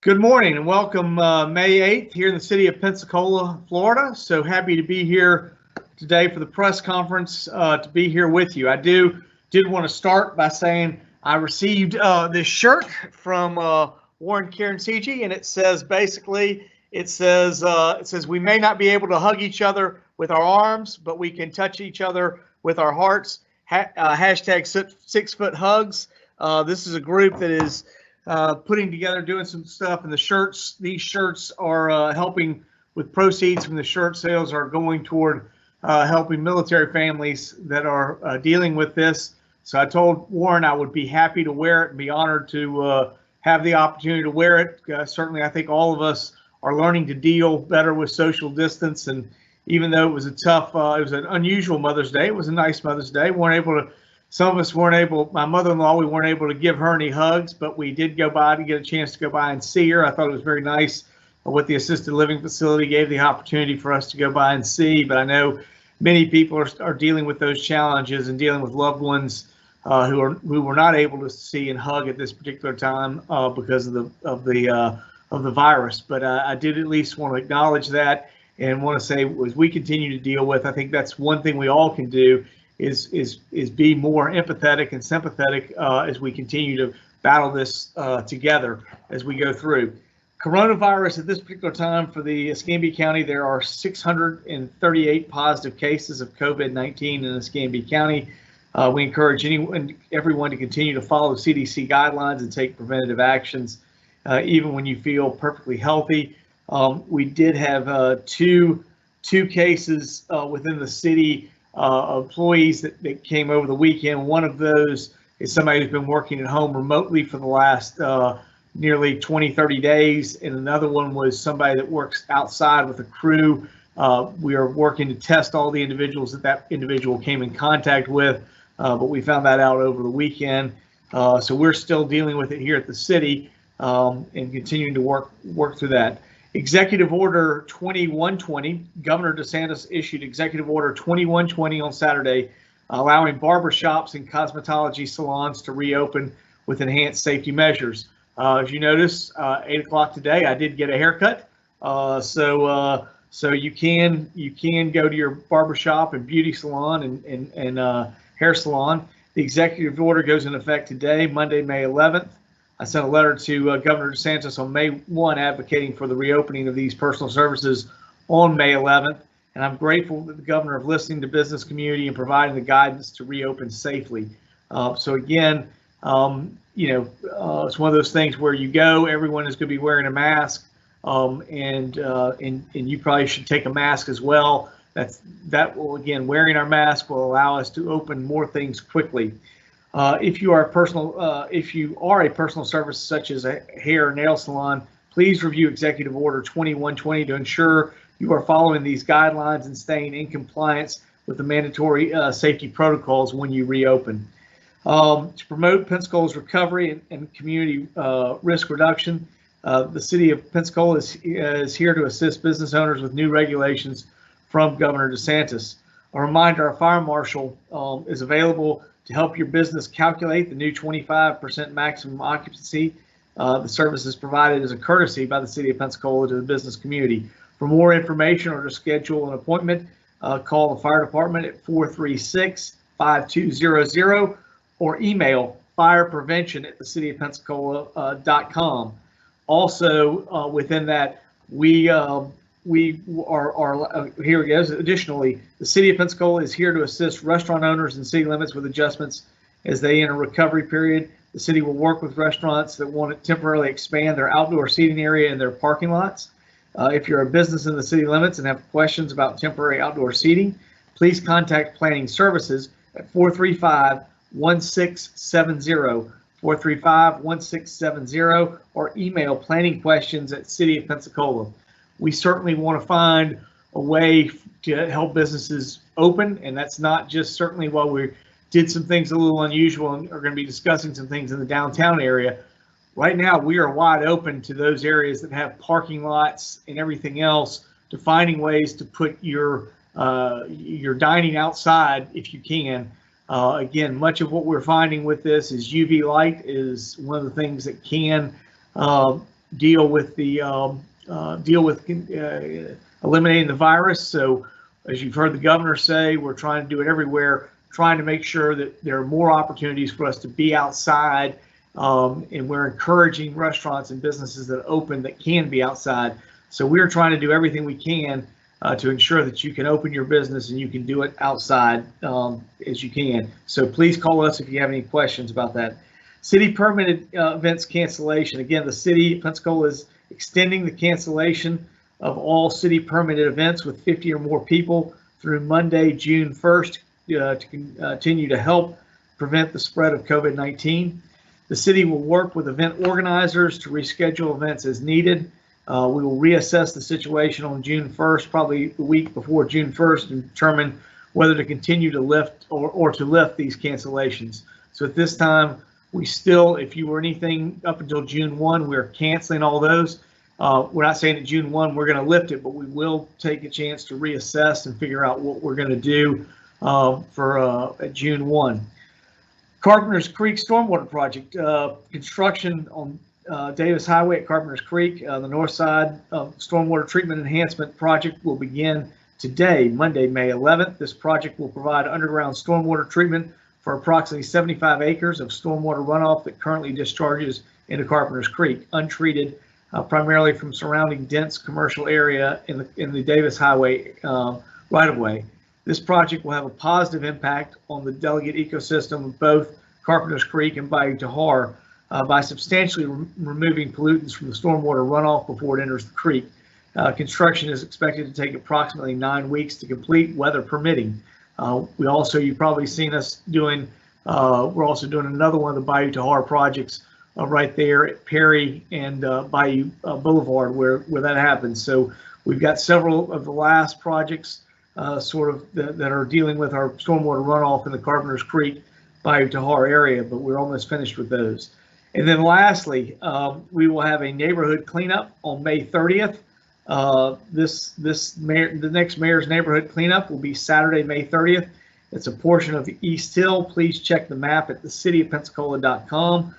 Good morning and welcome May 8th here in the city of Pensacola, Florida. So happy to be here today for the press conference, to be here with you. I did want to start by saying I received this shirt from Warren Karen-CG, and it says basically, it says we may not be able to hug each other with our arms, but we can touch each other with our hearts. Hashtag 6 foot hugs. This is a group that is putting together, doing some stuff, and these shirts are helping with proceeds from the shirt sales are going toward helping military families that are dealing with this. So I told Warren I would be happy to wear it and be honored to have the opportunity to wear it. Certainly, I think all of us are learning to deal better with social distance, and even though it was it was an unusual Mother's Day, it was a nice Mother's Day. Some of us weren't able, my mother-in-law, we weren't able to give her any hugs, but we did go by to get a chance to go by and see her. I thought it was very nice what the assisted living facility gave the opportunity for us to go by and see, but I know many people are dealing with those challenges and dealing with loved ones who were not able to see and hug at this particular time because of the virus. But I did at least want to acknowledge that and want to say, as we continue to deal with, I think that's one thing we all can do is be more empathetic and sympathetic as we continue to battle this together as we go through. Coronavirus at this particular time for the Escambia County, there are 638 positive cases of COVID-19 in Escambia County. We encourage everyone to continue to follow CDC guidelines and take preventative actions, even when you feel perfectly healthy. We did have two cases within the city. Employees that came over the weekend. One of those is somebody who's been working at home remotely for the last nearly 20-30 days, and another one was somebody that works outside with a crew. We are working to test all the individuals that individual came in contact with, but we found that out over the weekend. So we're still dealing with it here at the city and continuing to work through that. Executive Order 2120, Governor DeSantis issued Executive Order 2120 on Saturday, allowing barbershops and cosmetology salons to reopen with enhanced safety measures. As you notice, 8 o'clock today, I did get a haircut. So you can go to your barbershop and beauty salon and hair salon. The executive order goes into effect today, Monday, May 11th. I sent a letter to Governor DeSantis on May 1 advocating for the reopening of these personal services on May 11th, and I'm grateful that the governor of listening to business community and providing the guidance to reopen safely. So again, it's one of those things where you go, everyone is going to be wearing a mask, and you probably should take a mask as well. Wearing our mask will allow us to open more things quickly. If you are a personal service such as a hair or nail salon, please review Executive Order 2120 to ensure you are following these guidelines and staying in compliance with the mandatory safety protocols when you reopen. To promote Pensacola's recovery and community risk reduction, the City of Pensacola is here to assist business owners with new regulations from Governor DeSantis. A reminder, our fire marshal is available to help your business calculate the new 25% maximum occupancy. The service is provided as a courtesy by the City of Pensacola to the business community. For more information or to schedule an appointment, call the fire department at 436-5200 or email fireprevention@thecityofpensacola.com. Also, within that, we are here it goes. Additionally, the City of Pensacola is here to assist restaurant owners and city limits with adjustments as they enter recovery period. The city will work with restaurants that want to temporarily expand their outdoor seating area in their parking lots. If you're a business in the city limits and have questions about temporary outdoor seating, please contact Planning Services at 435-1670, 435-1670, or email planningquestions@City of Pensacola. We certainly want to find a way to help businesses open, and that's not just certainly while we did some things a little unusual and are going to be discussing some things in the downtown area. Right now, we are wide open to those areas that have parking lots and everything else to finding ways to put your dining outside if you can. Again, much of what we're finding with this is UV light is one of the things that can deal with eliminating the virus. So, as you've heard the governor say, we're trying to do it everywhere, trying to make sure that there are more opportunities for us to be outside, and we're encouraging restaurants and businesses that open that can be outside. So we're trying to do everything we can to ensure that you can open your business and you can do it outside as you can. So please call us if you have any questions about that. City permitted events cancellation. Again, the city of Pensacola is extending the cancellation of all city permitted events with 50 or more people through Monday, June 1st to continue to help prevent the spread of COVID-19. The city will work with event organizers to reschedule events as needed. We will reassess the situation on June 1st, probably the week before June 1st, and determine whether to continue to lift or to lift these cancellations. So at this time, we still, if you were anything up until June 1, we're canceling all those. We're not saying at June 1 we're going to lift it, but we will take a chance to reassess and figure out what we're going to do at June 1. Carpenters Creek Stormwater Project, construction on Davis Highway at Carpenters Creek, the Northside Stormwater Treatment Enhancement Project will begin today, Monday, May 11th. This project will provide underground stormwater treatment for approximately 75 acres of stormwater runoff that currently discharges into Carpenters Creek, untreated, primarily from surrounding dense commercial area in the Davis Highway right-of-way. This project will have a positive impact on the delegate ecosystem of both Carpenters Creek and Bayou Tahar by substantially removing pollutants from the stormwater runoff before it enters the creek. Construction is expected to take approximately 9 weeks to complete, weather permitting. You've probably seen us doing, we're also doing another one of the Bayou Tahar projects right there at Perry and Bayou Boulevard where that happens. So we've got several of the last projects that are dealing with our stormwater runoff in the Carpenters Creek, Bayou Tahar area, but we're almost finished with those. And then lastly, we will have a neighborhood cleanup on May 30th. The next mayor's neighborhood cleanup will be Saturday, May 30th. It's a portion of the East Hill. Please check the map at thecityofpensacola.com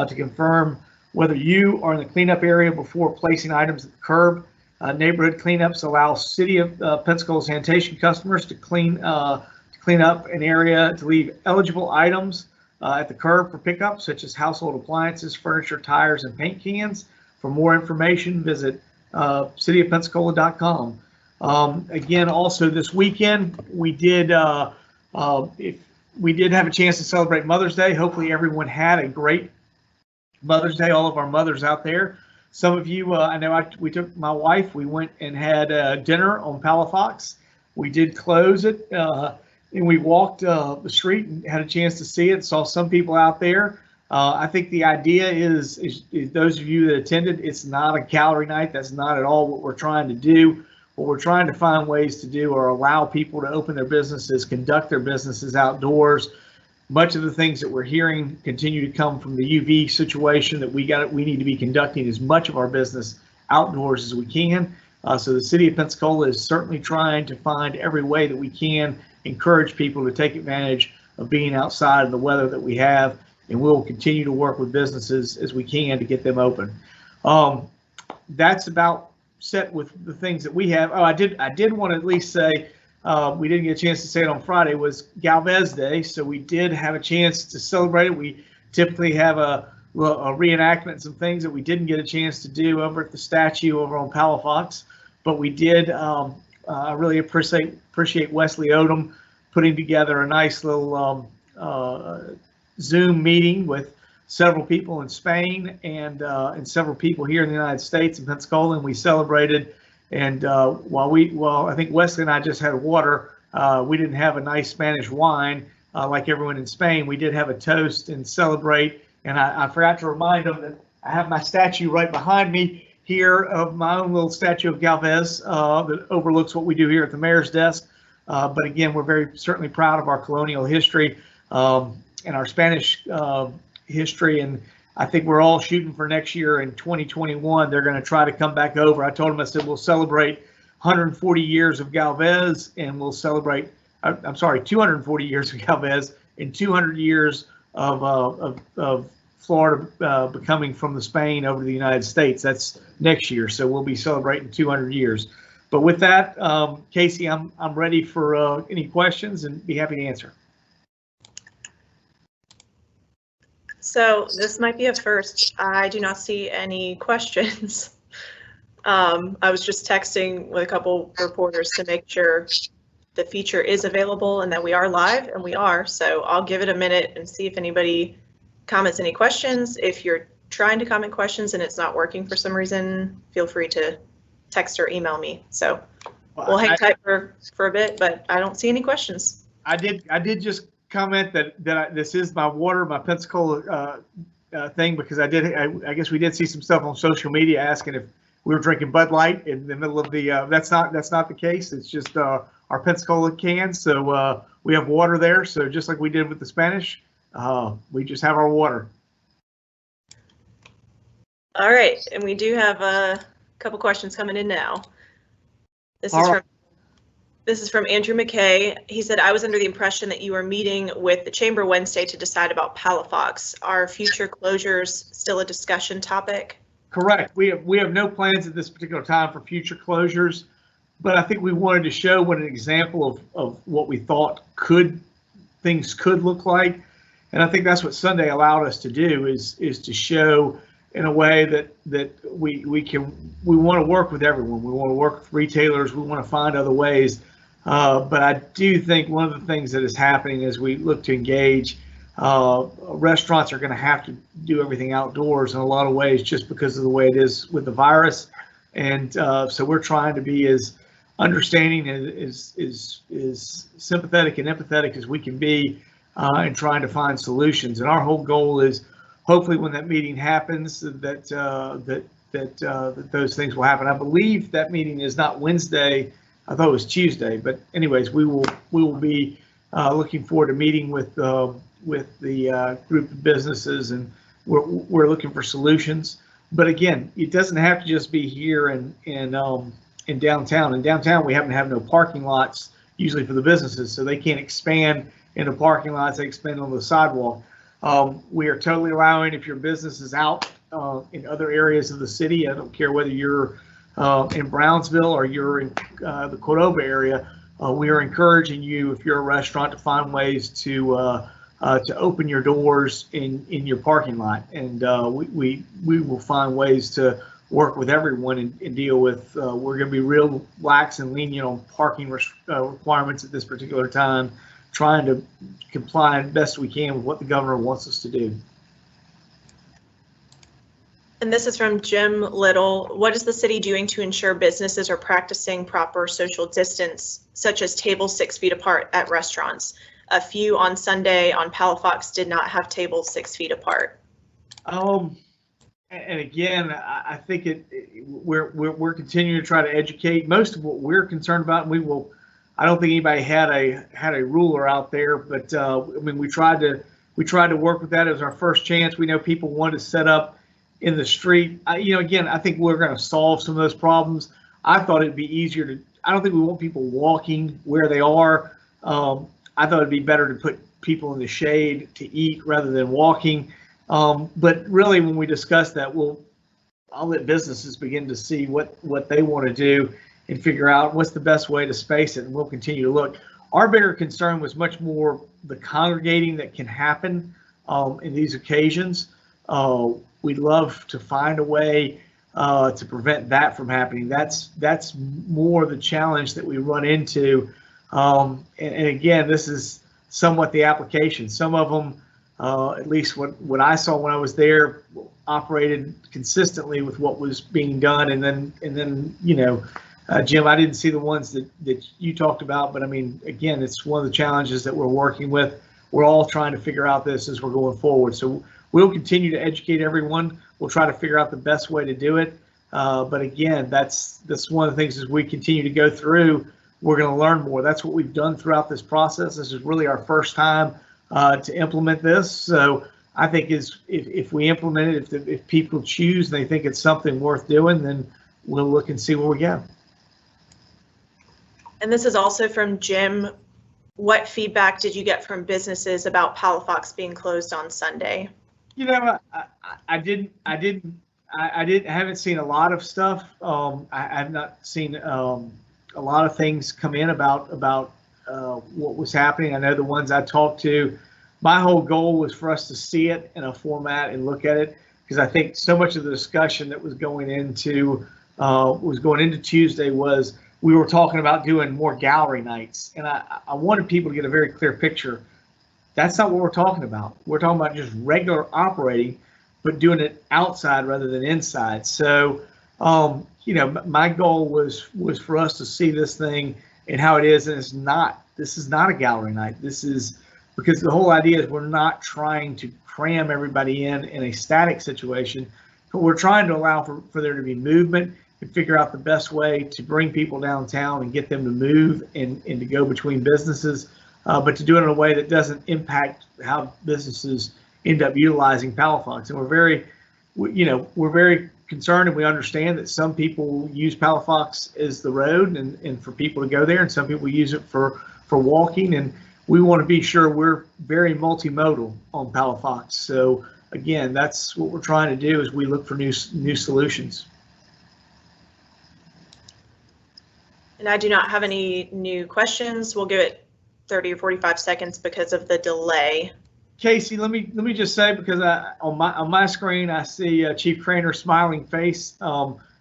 to confirm whether you are in the cleanup area before placing items at the curb. Neighborhood cleanups allow City of Pensacola sanitation customers to clean up an area to leave eligible items at the curb for pickup, such as household appliances, furniture, tires, and paint cans. For more information, visit cityofpensacola.com. Again, also this weekend, we did have a chance to celebrate Mother's Day. Hopefully everyone had a great Mother's Day, all of our mothers out there. Some of you, I know we took my wife, we went and had dinner on Palafox. We did close it, and we walked the street and had a chance to see it, saw some people out there. I think the idea is those of you that attended, it's not a gallery night. That's not at all what we're trying to do. What we're trying to find ways to do are allow people to open their businesses, conduct their businesses outdoors. Much of the things that we're hearing continue to come from the UV situation that we need to be conducting as much of our business outdoors as we can. So the city of Pensacola is certainly trying to find every way that we can encourage people to take advantage of being outside in the weather that we have, and we'll continue to work with businesses as we can to get them open. That's about set with the things that we have. Oh, I did want to at least say, we didn't get a chance to say it on Friday, was Galvez Day. So we did have a chance to celebrate it. We typically have a reenactment, some things that we didn't get a chance to do over at the statue over on Palafox, but we did. I really appreciate Wesley Odom putting together a nice little Zoom meeting with several people in Spain and several people here in the United States in Pensacola, and we celebrated. And while I think Wesley and I just had water, we didn't have a nice Spanish wine like everyone in Spain. We did have a toast and celebrate. And I forgot to remind them that I have my statue right behind me here of my own little statue of Galvez that overlooks what we do here at the mayor's desk. But again, we're certainly proud of our colonial history and our Spanish history. And I think we're all shooting for next year in 2021. They're going to try to come back over. I told them, I said, we'll celebrate 140 years of Galvez, and we'll celebrate, 240 years of Galvez and 200 years of Florida becoming from the Spain over to the United States. That's next year, so we'll be celebrating 200 years. But with that, Casey, I'm ready for any questions and be happy to answer. So this might be a first. I do not see any questions. I was just texting with a couple reporters to make sure the feature is available and that we are live, and we are. So I'll give it a minute and see if anybody comments any questions. If you're trying to comment questions and it's not working for some reason, feel free to text or email me. So we'll hang tight for a bit, but I don't see any questions. I did just comment that this is my water, my Pensacola thing, because I guess we did see some stuff on social media asking if we were drinking Bud Light in the middle of the. That's not the case. It's just our Pensacola cans. So we have water there. So just like we did with the Spanish, we just have our water. All right, and we do have a couple questions coming in now. This is from Andrew McKay. He said, I was under the impression that you were meeting with the Chamber Wednesday to decide about Palafox. Are future closures still a discussion topic? Correct. We have no plans at this particular time for future closures, but I think we wanted to show what an example of what we thought things could look like. And I think that's what Sunday allowed us to do is to show in a way that we want to work with everyone. We want to work with retailers. We want to find other ways. But I do think one of the things that is happening as we look to engage, restaurants are going to have to do everything outdoors in a lot of ways just because of the way it is with the virus. And so we're trying to be as understanding and as sympathetic and empathetic as we can be and trying to find solutions. And our whole goal is hopefully when that meeting happens that those things will happen. I believe that meeting is not Wednesday. I thought it was Tuesday, but anyways, we will be looking forward to meeting with the group of businesses, and we're looking for solutions. But again, it doesn't have to just be here in downtown. In downtown, we happen to have no parking lots usually for the businesses, so they can't expand into parking lots. They expand on the sidewalk. We are totally allowing if your business is out in other areas of the city. I don't care whether you're in Brownsville or you're in the Cordova area. We are encouraging you, if you're a restaurant, to find ways to open your doors in your parking lot, and we will find ways to work with everyone and deal with. We're going to be real lax and lenient on parking requirements at this particular time, trying to comply as best we can with what the governor wants us to do. And this is from Jim Little. What is the city doing to ensure businesses are practicing proper social distance, such as tables 6 feet apart at restaurants? A few on Sunday on Palafox did not have tables 6 feet apart. And again, I think we're continuing to try to educate. Most of what we're concerned about, and I don't think anybody had a ruler out there, but I mean, we tried to work with that as our first chance. We know people want to set up in the street. Again, I think we're going to solve some of those problems. I thought it'd be easier to. I don't think we want people walking where they are. I thought it'd be better to put people in the shade to eat rather than walking. But really, when we discuss that, I'll let businesses begin to see what they want to do and figure out what's the best way to space it, and we'll continue to look. Our bigger concern was much more the congregating that can happen in these occasions. We'd love to find a way to prevent that from happening. That's more the challenge that we run into. And again, this is somewhat the application. Some of them, at least what I saw when I was there, operated consistently with what was being done. And then Jim, I didn't see the ones that you talked about, but I mean, again, it's one of the challenges that we're working with. We're all trying to figure out this as we're going forward. So we'll continue to educate everyone. We'll try to figure out the best way to do it. But again, that's one of the things as we continue to go through, we're going to learn more. That's what we've done throughout this process. This is really our first time to implement this. So I think if we implement it, if people choose and they think it's something worth doing, then we'll look and see where we go. And this is also from Jim. What feedback did you get from businesses about Palafox being closed on Sunday? You know, I haven't seen a lot of stuff. I've not seen a lot of things come in about what was happening. I know the ones I talked to, my whole goal was for us to see it in a format and look at it, because I think so much of the discussion that was going into Tuesday was we were talking about doing more gallery nights, and I wanted people to get a very clear picture. That's not what we're talking about. We're talking about just regular operating, but doing it outside rather than inside. So, you know, my goal was for us to see this thing and how it is, and this is not a gallery night. This is because the whole idea is we're not trying to cram everybody in a static situation, but we're trying to allow for there to be movement and figure out the best way to bring people downtown and get them to move and to go between businesses, but to do it in a way that doesn't impact how businesses end up utilizing Palafox. And we're very concerned, and we understand that some people use Palafox as the road and for people to go there, and some people use it for walking, and we want to be sure we're very multimodal on Palafox. So again, that's what we're trying to do, is we look for new solutions. And I do not have any new questions. We'll give it 30 or 45 seconds because of the delay. Casey, let me just say, because on my screen I see Chief Craner's smiling face.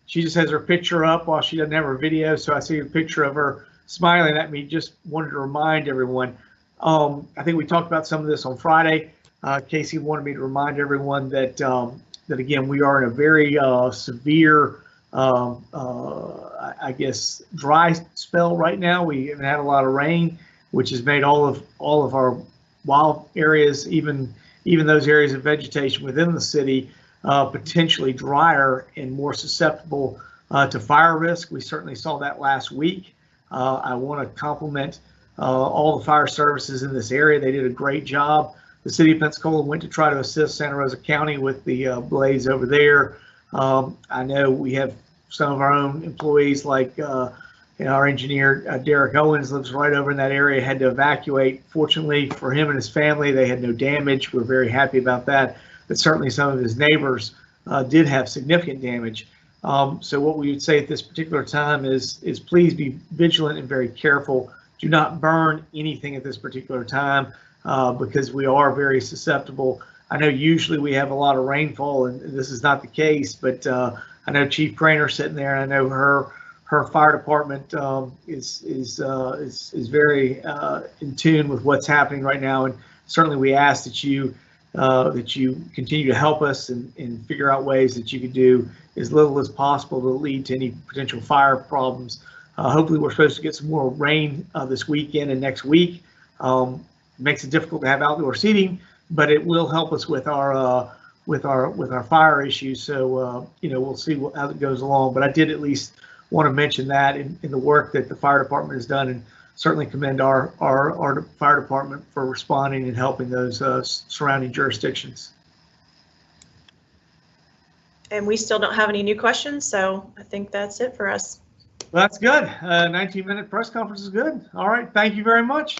She just has her picture up while she doesn't have her video, so I see a picture of her smiling at me. Just wanted to remind everyone. I think we talked about some of this on Friday. Casey wanted me to remind everyone that that again, we are in a very severe, I guess, dry spell right now. We haven't had a lot of rain, which has made all of our wild areas, even those areas of vegetation within the city, potentially drier and more susceptible to fire risk. We certainly saw that last week. I want to compliment all the fire services in this area. They did a great job. The City of Pensacola went to try to assist Santa Rosa County with the blaze over there. I know we have some of our own employees, like our engineer, Derek Owens, lives right over in that area, had to evacuate. Fortunately for him and his family, they had no damage. We're very happy about that. But certainly some of his neighbors did have significant damage. So what we would say at this particular time is please be vigilant and very careful. Do not burn anything at this particular time, because we are very susceptible. I know usually we have a lot of rainfall, and this is not the case, but I know Chief Craner sitting there, and I know her fire department is very in tune with what's happening right now, and certainly we ask that you continue to help us and figure out ways that you could do as little as possible to lead to any potential fire problems. Hopefully, we're supposed to get some more rain this weekend and next week. It makes it difficult to have outdoor seating, but it will help us with our fire issues. So we'll see how it goes along. But I did at least want to mention that in the work that the fire department has done, and certainly commend our fire department for responding and helping those surrounding jurisdictions. And we still don't have any new questions, so I think that's it for us. Well, that's good. 19-minute press conference is good. All right. Thank you very much.